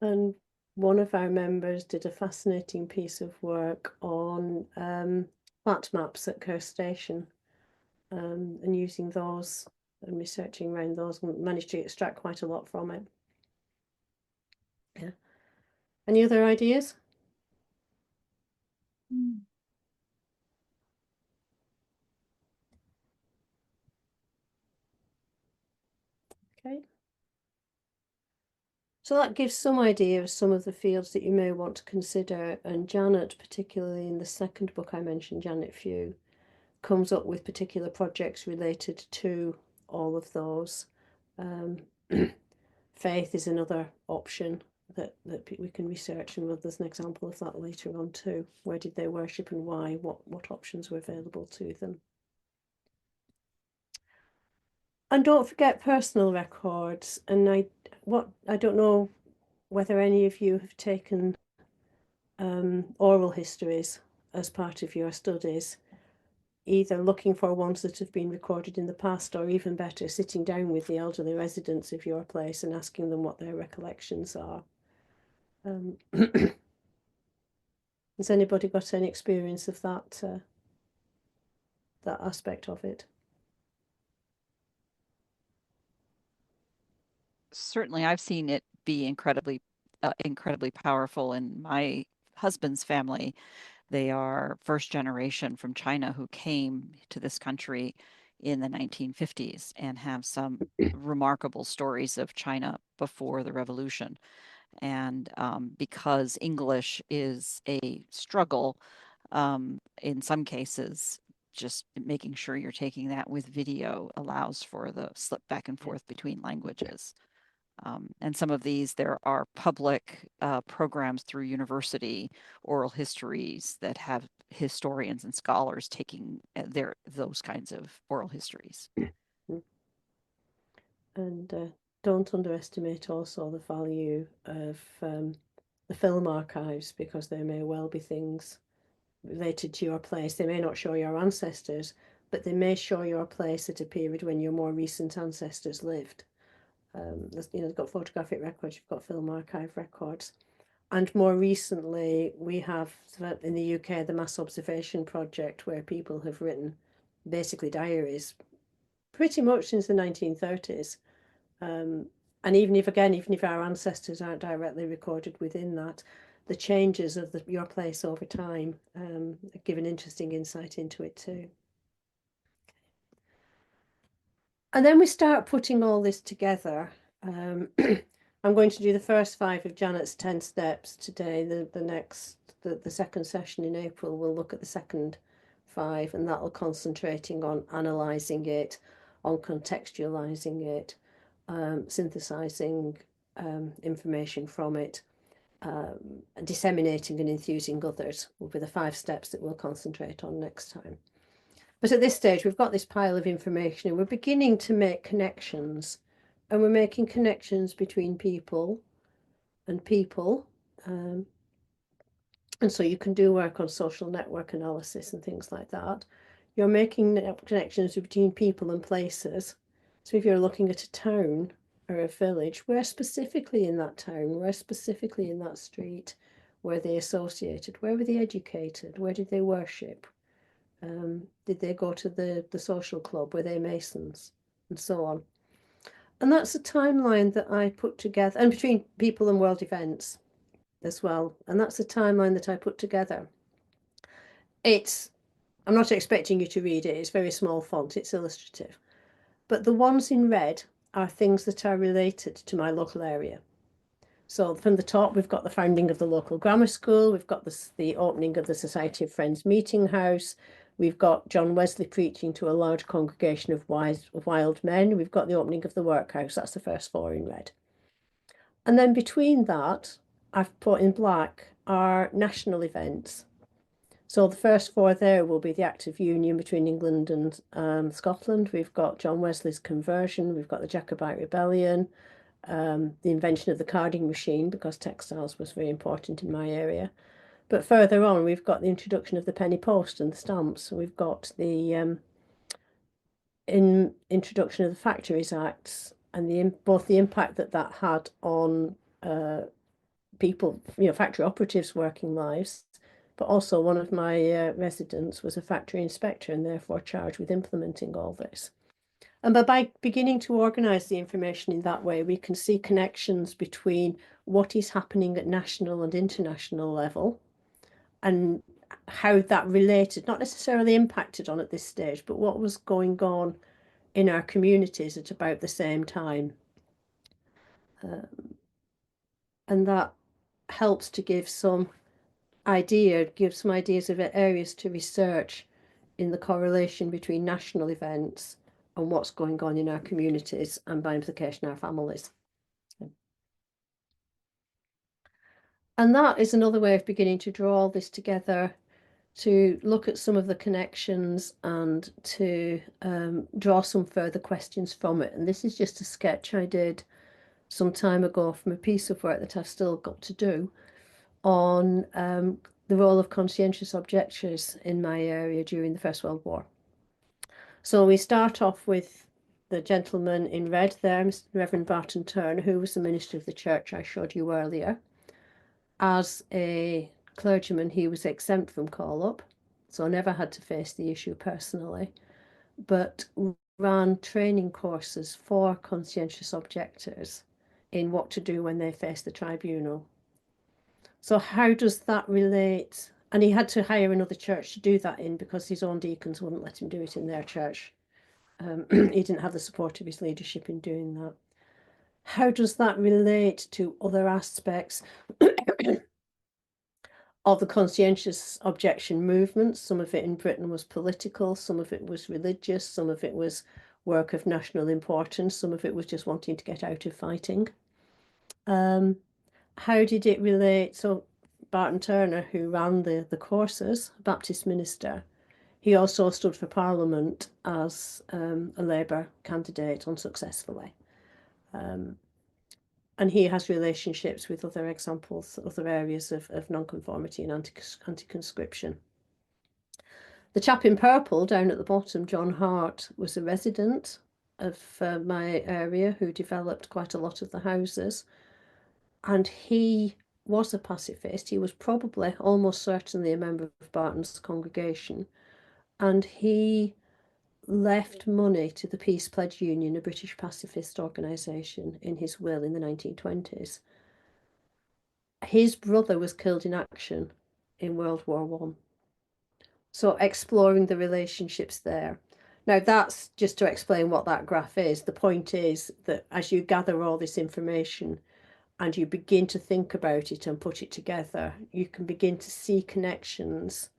And one of our members did a fascinating piece of work on plat maps at Kerr Station, and using those and researching around those, and managed to extract quite a lot from it. Yeah. Any other ideas? Okay. So that gives some idea of some of the fields that you may want to consider. And Janet, particularly in the second book I mentioned, Janet Few, comes up with particular projects related to all of those. Faith is another option that we can research, and there's an example of that later on too. Where did they worship and why? What options were available to them? And don't forget personal records. And I don't know whether any of you have taken oral histories as part of your studies, either looking for ones that have been recorded in the past, or even better, sitting down with the elderly residents of your place and asking them what their recollections are. Has anybody got any experience of that that aspect of it? Certainly, I've seen it be incredibly powerful in my husband's family. They are first generation from China who came to this country in the 1950s and have some remarkable stories of China before the revolution. And because English is a struggle, in some cases, just making sure you're taking that with video allows for the slip back and forth between languages. And some of these, there are public programs through university oral histories that have historians and scholars taking those kinds of oral histories. And don't underestimate also the value of the film archives, because there may well be things related to your place. They may not show your ancestors, but they may show your place at a period when your more recent ancestors lived. You've got photographic records, you've got film archive records. And more recently, we have in the UK the Mass Observation Project, where people have written basically diaries pretty much since the 1930s. And even if our ancestors aren't directly recorded within that, the changes of your place over time give an interesting insight into it too. And then we start putting all this together. I'm going to do the first 5 of Janet's 10 steps today. The second session in April, we'll look at the second 5, and that'll concentrating on analysing it, on contextualising it, synthesizing information from it, disseminating and enthusing others will be the 5 steps that we'll concentrate on next time. But at this stage, we've got this pile of information and we're beginning to make connections. And we're making connections between people and people. And so you can do work on social network analysis and things like that. You're making connections between people and places. So if you're looking at a town or a village, where specifically in that town, where specifically in that street were they associated? Where were they educated? Where did they worship? Did they go to the social club? Were they Masons? And so on. And that's a timeline that I put together, and between people and world events as well. And that's the timeline that I put together. I'm not expecting you to read it. It's very small font. It's illustrative. But the ones in red are things that are related to my local area. So from the top, we've got the founding of the local grammar school. We've got the opening of the Society of Friends meeting house. We've got John Wesley preaching to a large congregation of wild men. We've got the opening of the workhouse. That's the first 4 in red. And then between that, I've put in black are national events. So the first 4 there will be the Act of Union between England and Scotland. We've got John Wesley's conversion. We've got the Jacobite Rebellion, the invention of the carding machine, because textiles was very important in my area. But further on, we've got the introduction of the penny post and the stamps. We've got the introduction of the Factories Acts and both the impact that had on people, factory operatives' working lives, but also one of my residents was a factory inspector and therefore charged with implementing all this. And by beginning to organise the information in that way, we can see connections between what is happening at national and international level and how that related, not necessarily impacted on at this stage, but what was going on in our communities at about the same time. And that helps to give some ideas of areas to research in the correlation between national events and what's going on in our communities and by implication our families. And that is another way of beginning to draw all this together, to look at some of the connections and to draw some further questions from it. And this is just a sketch I did some time ago from a piece of work that I've still got to do on the role of conscientious objectors in my area during the First World War. So we start off with the gentleman in red there, Reverend Barton Turner, who was the minister of the church I showed you earlier. As a clergyman, he was exempt from call-up, so I never had to face the issue personally, but ran training courses for conscientious objectors in what to do when they face the tribunal. So how does that relate? And he had to hire another church to do that in because his own deacons wouldn't let him do it in their church. He didn't have the support of his leadership in doing that. How does that relate to other aspects of the conscientious objection movement? Some of it in Britain was political, some of it was religious, some of it was work of national importance, some of it was just wanting to get out of fighting. How did it relate? So Barton Turner, who ran the courses, Baptist minister, he also stood for Parliament as a Labour candidate unsuccessfully. And he has relationships with other examples, other areas of nonconformity and anti-conscription. The chap in purple down at the bottom, John Hart, was a resident of my area who developed quite a lot of the houses. And he was a pacifist. He was probably, almost certainly, a member of Barton's congregation. And he left money to the Peace Pledge Union, a British pacifist organisation, in his will in the 1920s. His brother was killed in action in World War I. So exploring the relationships there. Now, that's just to explain what that graph is. The point is that as you gather all this information and you begin to think about it and put it together, you can begin to see connections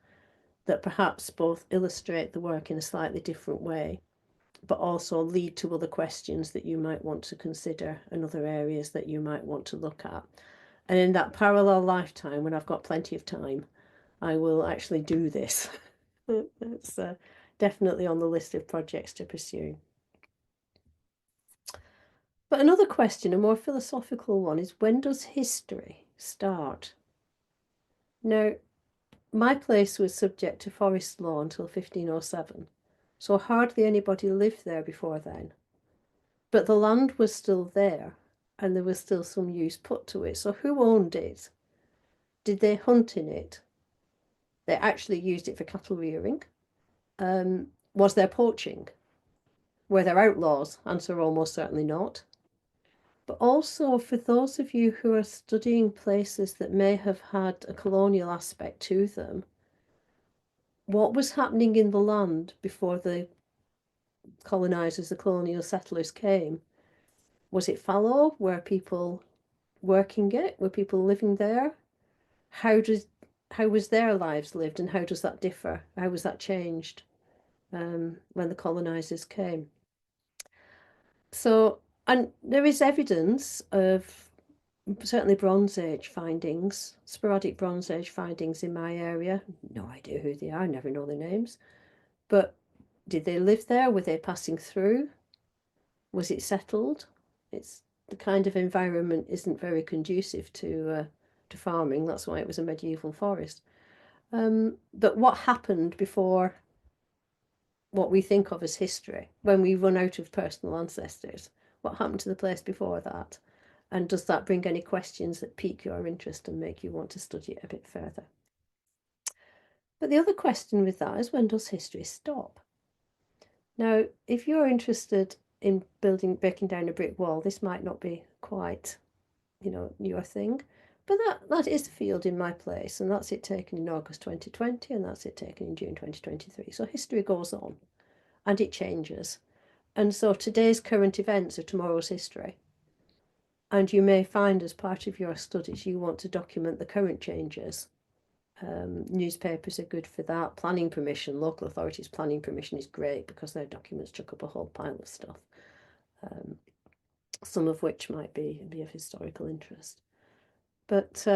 that perhaps both illustrate the work in a slightly different way but also lead to other questions that you might want to consider and other areas that you might want to look at. And in that parallel lifetime, when I've got plenty of time, I will actually do this. It's definitely on the list of projects to pursue. But another question, a more philosophical one, is when does history start? Now, my place was subject to forest law until 1507, so hardly anybody lived there before then. But the land was still there, and there was still some use put to it. So who owned it? Did they hunt in it? They actually used it for cattle rearing. Was there poaching? Were there outlaws? Answer, almost certainly not. But also, for those of you who are studying places that may have had a colonial aspect to them, what was happening in the land before the colonizers, the colonial settlers came? Was it fallow? Were people working it? Were people living there? How was their lives lived, and how does that differ? How was that changed when the colonizers came? So, and there is evidence of certainly Bronze Age findings, sporadic Bronze Age findings in my area. No idea who they are, never know their names. But did they live there? Were they passing through? Was it settled? It's the kind of environment isn't very conducive to farming. That's why it was a medieval forest. But what happened before what we think of as history, when we run out of personal ancestors? What happened to the place before that? And does that bring any questions that pique your interest and make you want to study it a bit further? But the other question with that is, when does history stop? Now, if you're interested in breaking down a brick wall, this might not be quite, your thing. But that is the field in my place, and that's it taken in August 2020, and that's it taken in June 2023. So history goes on, and it changes. And so today's current events are tomorrow's history. And you may find as part of your studies, you want to document the current changes. Newspapers are good for that. Planning permission, local authorities' planning permission is great because their documents chuck up a whole pile of stuff, some of which might be of historical interest. But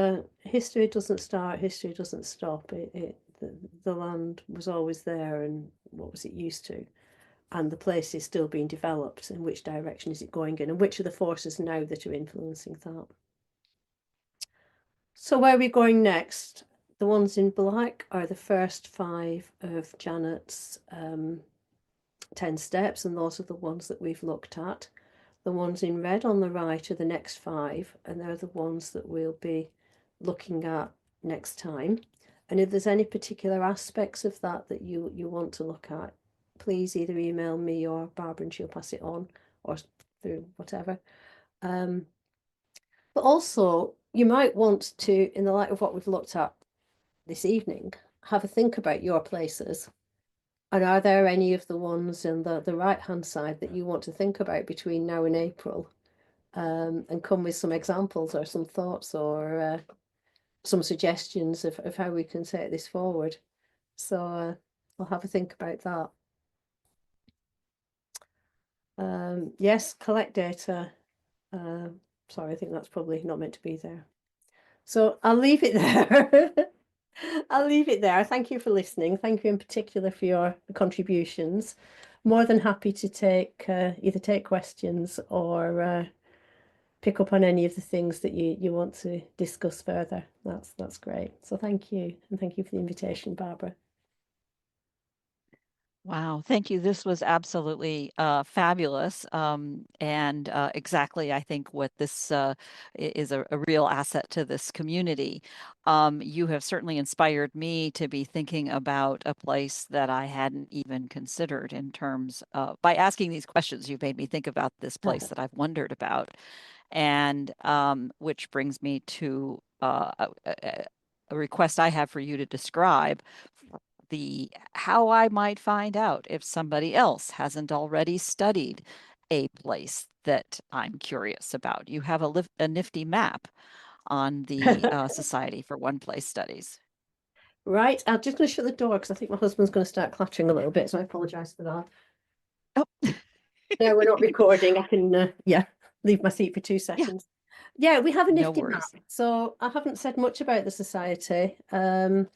history doesn't start, history doesn't stop. The land was always there, and what was it used to? And the place is still being developed, and which direction is it going in, and which are the forces now that are influencing that? So where are we going next? The ones in black are the first 5 of Janet's 10 steps, and those are the ones that we've looked at. The ones in red on the right are the next 5, and they're the ones that we'll be looking at next time. And if there's any particular aspects of that you want to look at, please either email me or Barbara and she'll pass it on, or through whatever. But also, you might want to, in the light of what we've looked at this evening, have a think about your places. And are there any of the ones in the right-hand side that you want to think about between now and April? And come with some examples or some thoughts or some suggestions of how we can take this forward. So I'll have a think about that. Yes, collect data. Sorry, I think that's probably not meant to be there. So I'll leave it there. I'll leave it there. Thank you for listening. Thank you in particular for your contributions. More than happy to either take questions or pick up on any of the things that you want to discuss further. That's great. So thank you, and thank you for the invitation, Barbara. Wow, thank you. This was absolutely fabulous, and exactly, I think, what this is a real asset to this community. You have certainly inspired me to be thinking about a place that I hadn't even considered in terms of, by asking these questions, you've made me think about this place that I've wondered about, and which brings me to a request I have for you to describe how I might find out if somebody else hasn't already studied a place that I'm curious about. You have a nifty map on the Society for One Place Studies. Right, I'm just going to shut the door because I think my husband's going to start clattering a little bit, so I apologize for that. Oh, No, we're not recording. I can, yeah, leave my seat for 2 seconds. Yeah, we have a no nifty map. worries. So I haven't said much about the society, because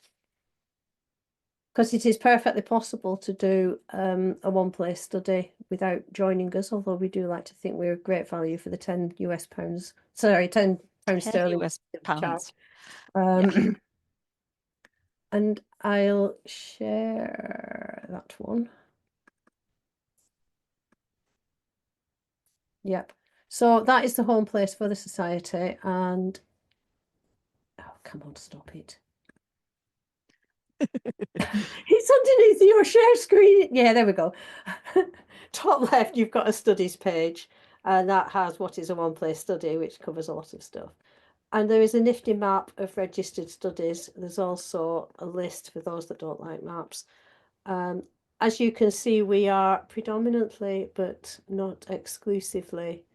it is perfectly possible to do a one-place study without joining us, although we do like to think we're great value for the 10 US pounds, sorry, 10 pounds 10 sterling US charge. pounds. Yeah. And I'll share that one. Yep. So that is the home place for the society, and oh, come on, stop it. It's underneath your share screen. Yeah, there we go. Top left, you've got a studies page, and that has what is a one-place study, which covers a lot of stuff. And there is a nifty map of registered studies. There's also a list for those that don't like maps. As you can see, we are predominantly, but not exclusively,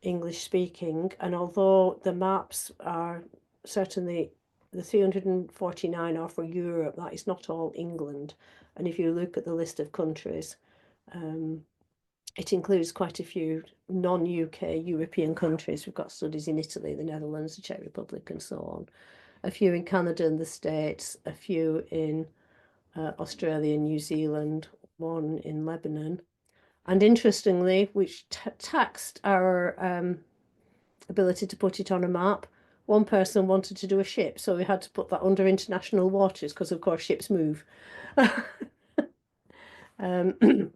English speaking. And although the maps are certainly the 349 are for Europe, that is not all England. And if you look at the list of countries, it includes quite a few non-UK European countries. We've got studies in Italy, the Netherlands, the Czech Republic, and so on. A few in Canada and the States, a few in Australia, New Zealand, one in Lebanon. And interestingly, which taxed our ability to put it on a map, one person wanted to do a ship, so we had to put that under international waters because, of course, ships move. And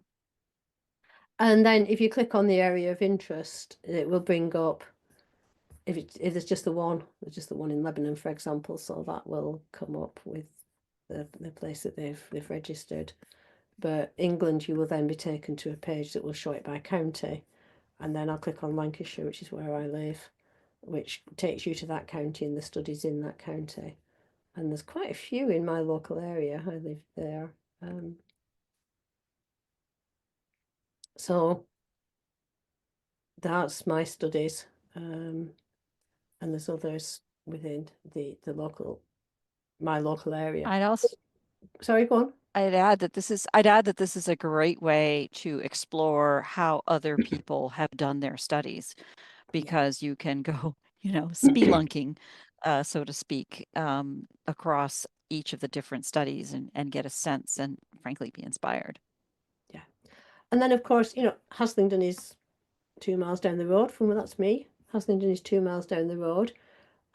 then if you click on the area of interest, it will bring up, if there's just the one, there's just the one in Lebanon, for example, so that will come up with the place that they've registered. But England, you will then be taken to a page that will show it by county. And then I'll click on Lancashire, which is where I live, which takes you to that county and the studies in that county. And there's quite a few in my local area. I live there. So that's my studies. And there's others within my local area. I'd also Sorry, go on. I'd add that this is a great way to explore how other people have done their studies, because you can go, spelunking, so to speak, across each of the different studies and get a sense and frankly be inspired. Yeah. And then, of course, Haslingden is 2 miles down the road from where that's me. Haslingden is 2 miles down the road.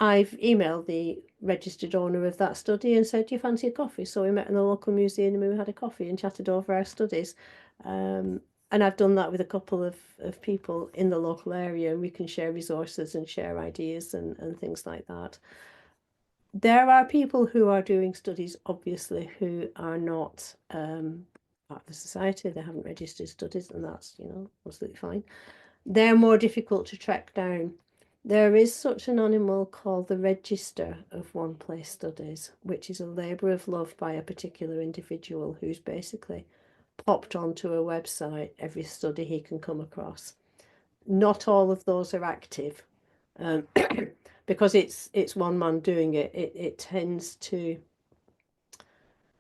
I've emailed the registered owner of that study and said, do you fancy a coffee? So we met in the local museum and we had a coffee and chatted over our studies. And I've done that with a couple of people in the local area, and we can share resources and share ideas and things like that. There are people who are doing studies, obviously, who are not part of the society. They haven't registered studies, and that's, absolutely fine. They're more difficult to track down. There is such an animal called the Register of One Place Studies, which is a labour of love by a particular individual who's basically popped onto a website every study he can come across. Not all of those are active, because it's one man doing it. It tends to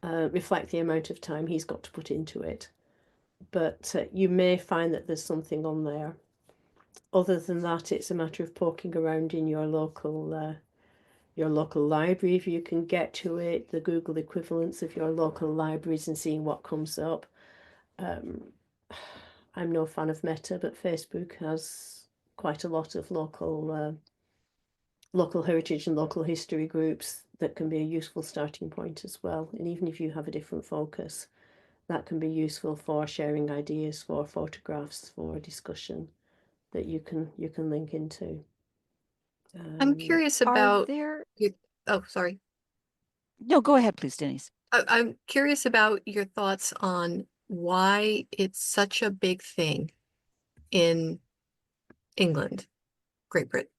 reflect the amount of time he's got to put into it. But you may find that there's something on there. Other than that, it's a matter of poking around in your local library if you can get to it, the Google equivalents of your local libraries, and seeing what comes up. I'm no fan of Meta, but Facebook has quite a lot of local heritage and local history groups that can be a useful starting point as well. And even if you have a different focus, that can be useful for sharing ideas, for photographs, for discussion that you can link into. I'm curious Are about there, oh, sorry. no, go ahead, please, Denise. I'm curious about your thoughts on why it's such a big thing in England, Great Britain.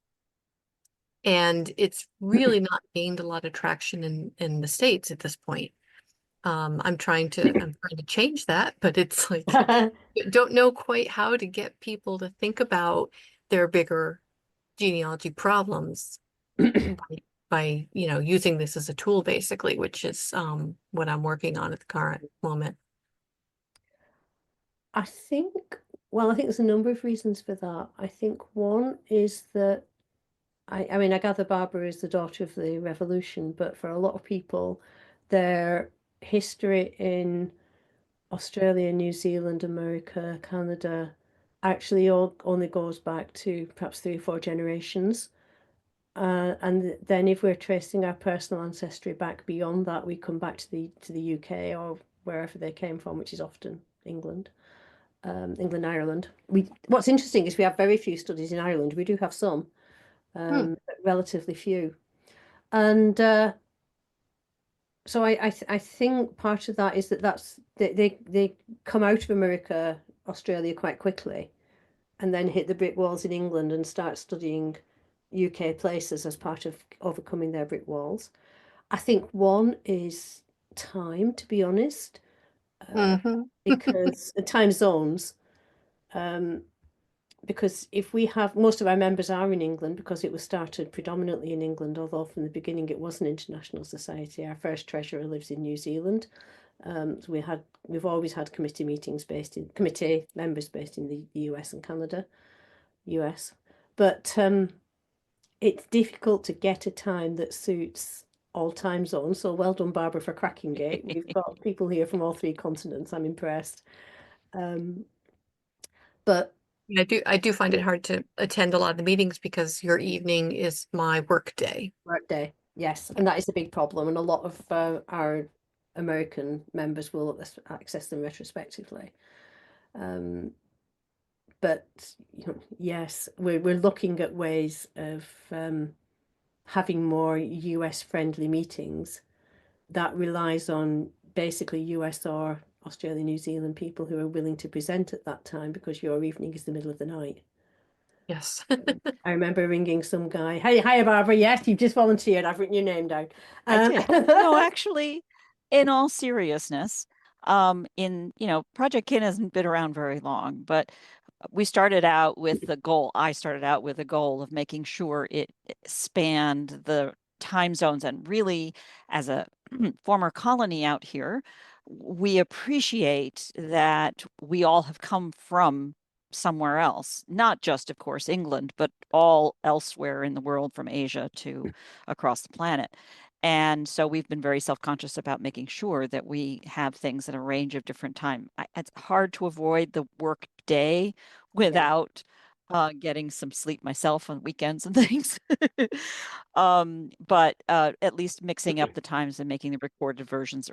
And it's really not gained a lot of traction in the States at this point. I'm trying to change that, but it's like don't know quite how to get people to think about their bigger genealogy problems by using this as a tool, basically, which is what I'm working on at the current moment. I think, well, I think there's a number of reasons for that. I think one is that I mean, I gather Barbara is the daughter of the revolution, but for a lot of people, their history in Australia, New Zealand, America, Canada actually all only goes back to perhaps 3 or 4 generations. And then if we're tracing our personal ancestry back beyond that, we come back to the UK or wherever they came from, which is often England. England, Ireland. What's interesting is we have very few studies in Ireland. We do have some, Hmm. but relatively few. And so I think part of that is that's they come out of America, Australia quite quickly, and then hit the brick walls in England and start studying UK places as part of overcoming their brick walls. I think one is time, to be honest, Hmm. because time zones. Um, because if we have most of our members are in England because it was started predominantly in England, although from the beginning it was an international society. Our first treasurer lives in New Zealand. So we've always had committee members based in the US and Canada, US. But it's difficult to get a time that suits all time zones. So well done, Barbara, for cracking it. We've got people here from all 3 continents. I'm impressed. Um, but I do find it hard to attend a lot of the meetings because your evening is my work day. Workday, yes, and that is a big problem, and a lot of our American members will access them retrospectively. Um, but yes, we're looking at ways of having more US friendly meetings that relies on basically US or Australia, New Zealand people who are willing to present at that time because your evening is the middle of the night. Yes. I remember ringing some guy. Hey, hi, Barbara. Yes, you've just volunteered. I've written your name down. I did. No, actually, in all seriousness, Project Kin hasn't been around very long, but we started out with the goal. I started out with the goal of making sure it spanned the time zones. And really, as a former colony out here, we appreciate that we all have come from somewhere else, not just, of course, England, but all elsewhere in the world from Asia to across the planet. And so we've been very self-conscious about making sure that we have things at a range of different time. It's hard to avoid the work day without getting some sleep myself on weekends and things. But at least mixing up the times and making the recorded versions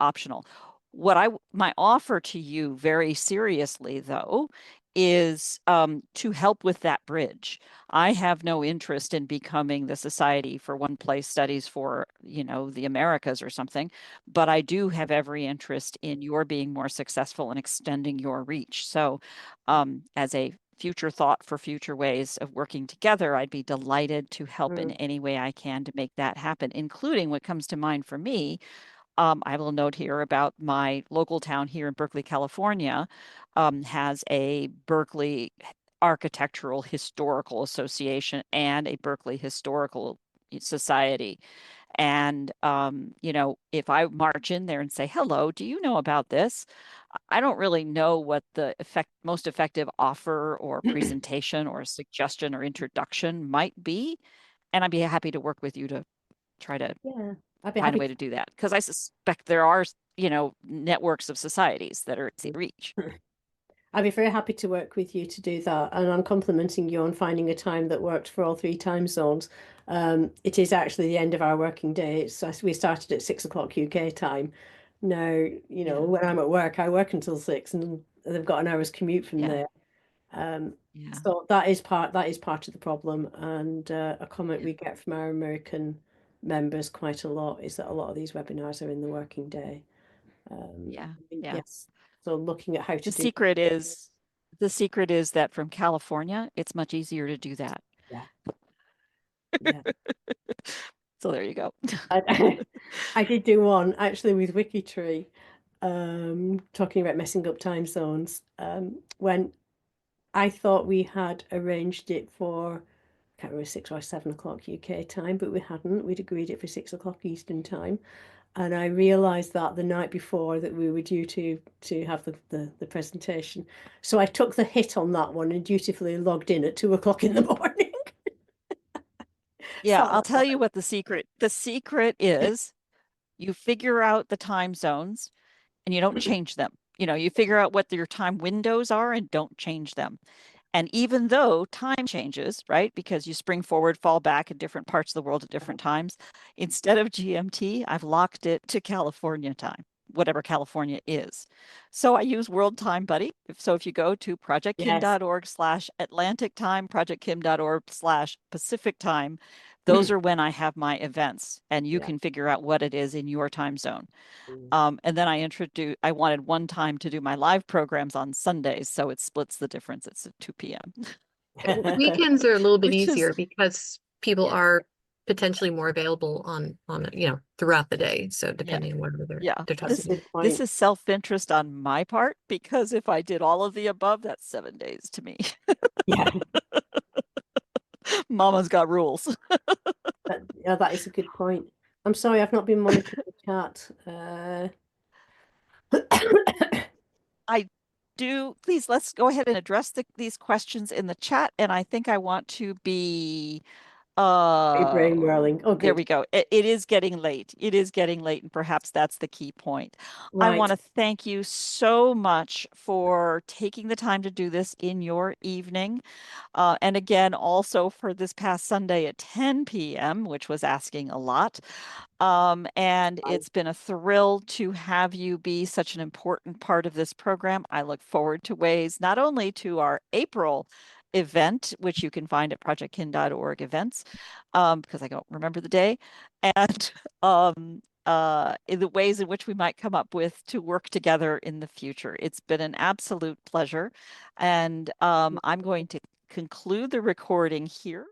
optional. My offer to you very seriously, though, is to help with that bridge. I have no interest in becoming the Society for One Place Studies for, the Americas or something, but I do have every interest in your being more successful and extending your reach. So, as a future thought for future ways of working together, I'd be delighted to help in any way I can to make that happen, including what comes to mind for me. I have a little note here about my local town here in Berkeley, California, has a Berkeley Architectural Historical Association and a Berkeley Historical Society. And, if I march in there and say, hello, do you know about this? I don't really know what the most effective offer or presentation or suggestion or introduction might be. And I'd be happy to work with you to try to Yeah, I'd be find a happy way to do that. Because I suspect there are, networks of societies that are easy to reach. I'd be very happy to work with you to do that. And I'm complimenting you on finding a time that worked for all 3 time zones. It is actually the end of our working day. We started at 6 o'clock UK time. Now, Yeah. when I'm at work, I work until 6 and they've got an hour's commute from Yeah. there. Yeah. So that is part of the problem. And a comment Yeah. we get from our American members quite a lot is that a lot of these webinars are in the working day. Yeah. Yeah. Yes. So looking at how The to do secret is the secret is that from California, it's much easier to do that. yeah. Yeah. So there you go. I did do one actually with WikiTree, talking about messing up time zones. When I thought we had arranged it for, I can't remember, 6 or 7 o'clock UK time, but we hadn't. We'd agreed it for 6 o'clock Eastern time. And I realized that the night before that we were due to have the presentation. So I took the hit on that one and dutifully logged in at 2 o'clock in the morning. Yeah, I'll So tell you what the secret is. You figure out the time zones and you don't change them. You figure out what your time windows are and don't change them. And even though time changes, right, because you spring forward, fall back in different parts of the world at different times, instead of GMT, I've locked it to California time, whatever California is. So I use World Time Buddy. So if you go to yes, projectkim.org/Atlantic time, projectkim.org/Pacific time, those are when I have my events, and you yeah. can figure out what it is in your time zone. And then I wanted one time to do my live programs on Sundays, so it splits the difference. It's at 2 p.m. Weekends are a little bit Which is, easier because people Yeah. are potentially more available on throughout the day. So yeah, depending on whatever yeah. they're That's a talking. good This point. is self-interest on my part, because if I did all of the above, that's 7 days to me. Yeah, Mama's got rules. yeah, that is a good point. I'm sorry, I've not been monitoring the chat. I do, please, let's go ahead and address these questions in the chat. And I think I want to be Your brain whirling. Oh, there good. we go. It is getting late. It is getting late, and perhaps that's the key point. I Right. want to thank you so much for taking the time to do this in your evening. And again, also for this past Sunday at 10 p.m., which was asking a lot. And it's been a thrill to have you be such an important part of this program. I look forward to ways not only to our April event, which you can find at projectkin.org events, because I don't remember the day, and in the ways in which we might come up with to work together in the future. It's been an absolute pleasure. And I'm going to conclude the recording here.